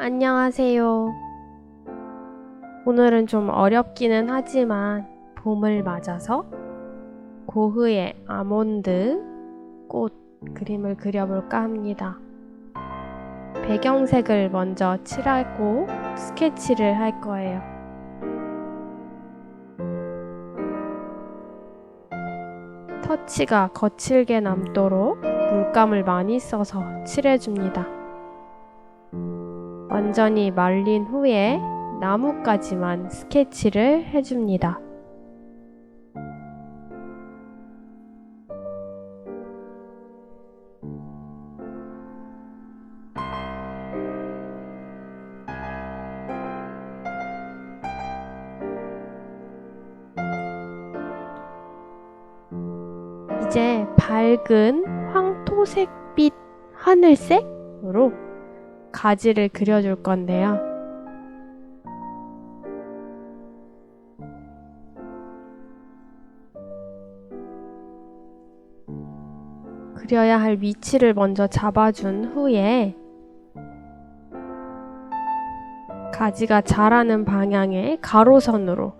안녕하세요. 오늘은 좀 어렵기는 하지만 봄을 맞아서 고흐의 아몬드 꽃 그림을 그려볼까 합니다. 배경색을 먼저 칠하고 스케치를 할 거예요. 터치가 거칠게 남도록 물감을 많이 써서 칠해줍니다. 완전히 말린 후에 나무까지만 스케치를 해줍니다. 이제 밝은 황토색빛 하늘색으로 가지를 그려줄 건데요. 그려야 할 위치를 먼저 잡아준 후에 가지가 자라는 방향의 가로선으로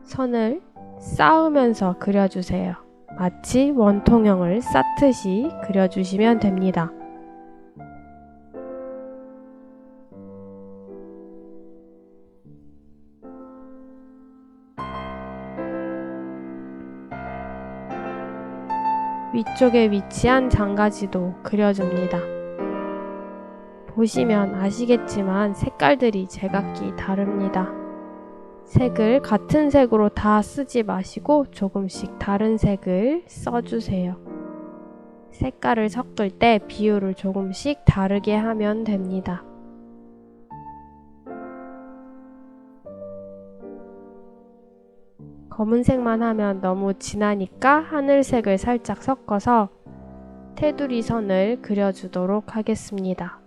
선을 쌓으면서 그려주세요. 마치 원통형을 쌓듯이 그려주시면 됩니다. 위쪽에 위치한 장가지도 그려줍니다. 보시면 아시겠지만 색깔들이 제각기 다릅니다. 색을 같은 색으로 다 쓰지 마시고 조금씩 다른 색을 써주세요. 색깔을 섞을 때 비율을 조금씩 다르게 하면 됩니다. 검은색만 하면 너무 진하니까 하늘색을 살짝 섞어서 테두리 선을 그려주도록 하겠습니다.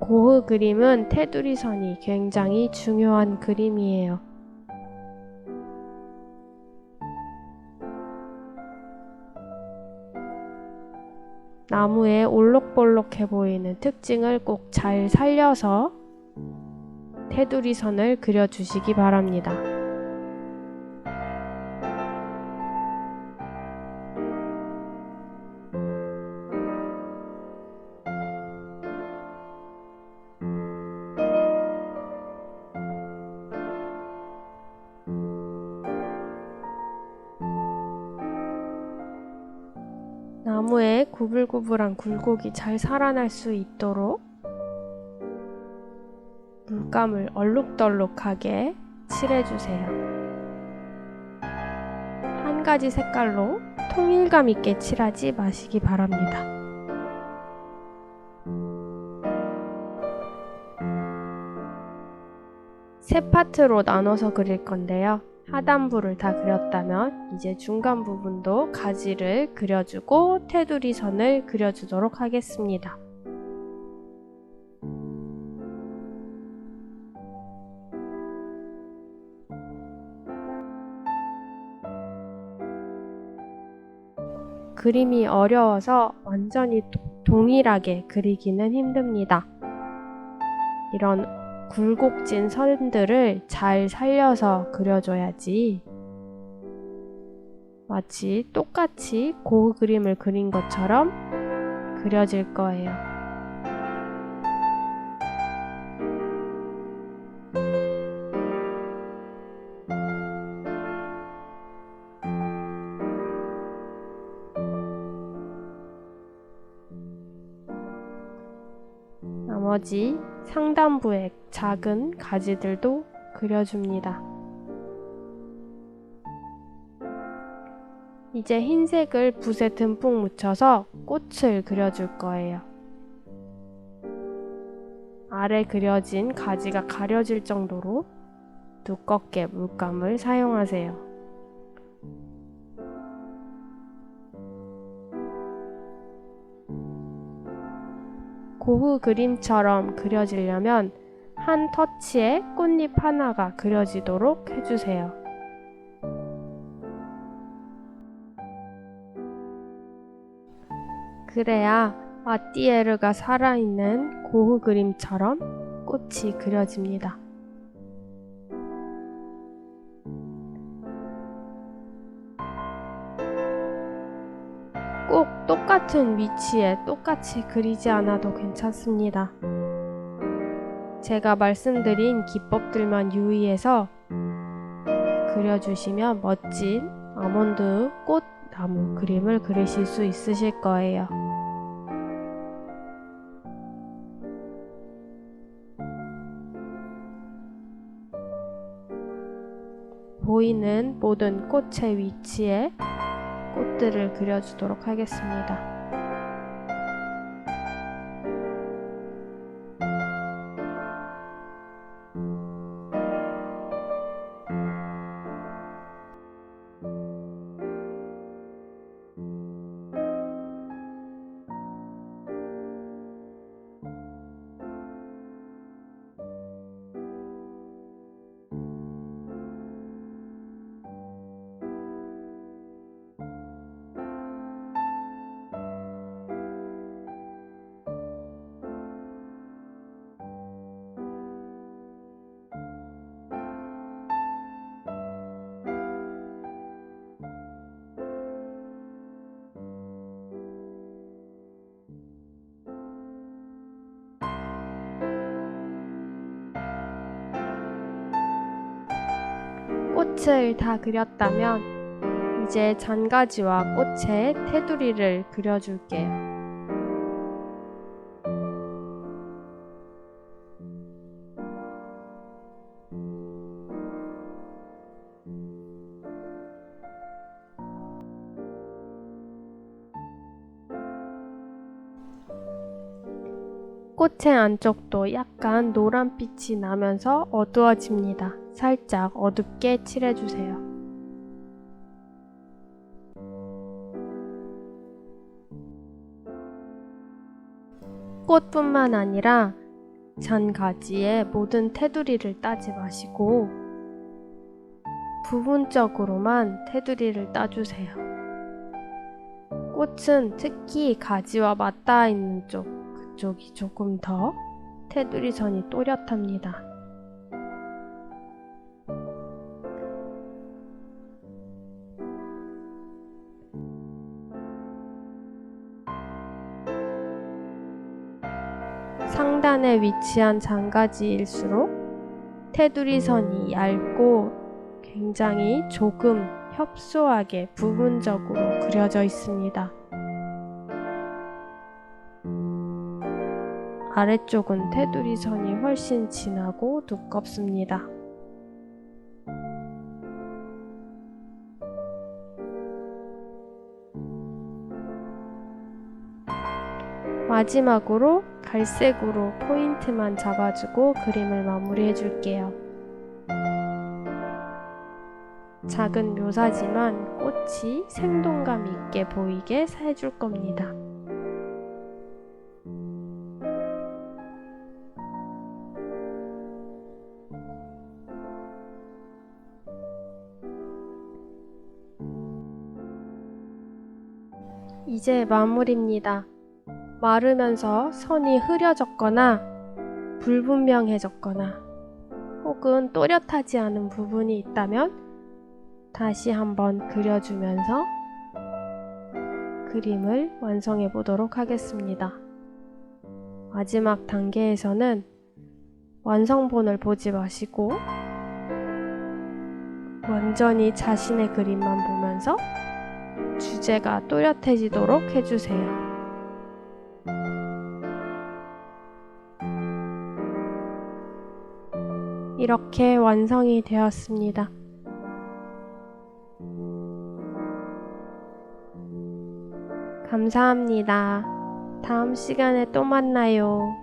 고흐 그림은 테두리 선이 굉장히 중요한 그림이에요. 나무의 올록볼록해 보이는 특징을 꼭 잘 살려서 테두리 선을 그려주시기 바랍니다. 나무에 구불구불한 굴곡이 잘 살아날 수 있도록 물감을 얼룩덜룩하게 칠해주세요. 한 가지 색깔로 통일감 있게 칠하지 마시기 바랍니다. 세 파트로 나눠서 그릴 건데요. 하단부를 다 그렸다면 이제 중간 부분도 가지를 그려주고 테두리 선을 그려주도록 하겠습니다. 그림이 어려워서 완전히 동일하게 그리기는 힘듭니다. 이런 굴곡진 선들을 잘 살려서 그려줘야지 마치 똑같이 고흐 그림을 그린 것처럼 그려질 거예요. 나머지 상단부의 작은 가지들도 그려줍니다. 이제 흰색을 붓에 듬뿍 묻혀서 꽃을 그려줄 거예요. 아래 그려진 가지가 가려질 정도로 두껍게 물감을 사용하세요. 고흐 그림처럼 그려지려면 한 터치에 꽃잎 하나가 그려지도록 해주세요. 그래야 아띠에르가 살아있는 고흐 그림처럼 꽃이 그려집니다. 꼭 똑같은 위치에 똑같이 그리지 않아도 괜찮습니다. 제가 말씀드린 기법들만 유의해서 그려주시면 멋진 아몬드 꽃 나무 그림을 그리실 수 있으실 거예요. 보이는 모든 꽃의 위치에 꽃들을 그려주도록 하겠습니다. 꽃을 다 그렸다면 이제 잔가지와 꽃의 테두리를 그려줄게요. 꽃의 안쪽도 약간 노란빛이 나면서 어두워집니다. 살짝 어둡게 칠해주세요. 꽃뿐만 아니라 잔가지의 모든 테두리를 따지 마시고 부분적으로만 테두리를 따주세요. 꽃은 특히 가지와 맞닿아 있는 그쪽이 조금 더 테두리 선이 또렷합니다. 상단에 위치한 잔가지일수록 테두리 선이 얇고 굉장히 조금 협소하게 부분적으로 그려져 있습니다. 아래쪽은 테두리 선이 훨씬 진하고 두껍습니다. 마지막으로 갈색으로 포인트만 잡아주고 그림을 마무리해 줄게요. 작은 묘사지만 꽃이 생동감 있게 보이게 해줄 겁니다. 이제 마무리입니다. 마르면서 선이 흐려졌거나 불분명해졌거나 혹은 또렷하지 않은 부분이 있다면 다시 한번 그려주면서 그림을 완성해 보도록 하겠습니다. 마지막 단계에서는 완성본을 보지 마시고 완전히 자신의 그림만 보면서 주제가 또렷해지도록 해주세요. 이렇게 완성이 되었습니다. 감사합니다. 다음 시간에 또 만나요.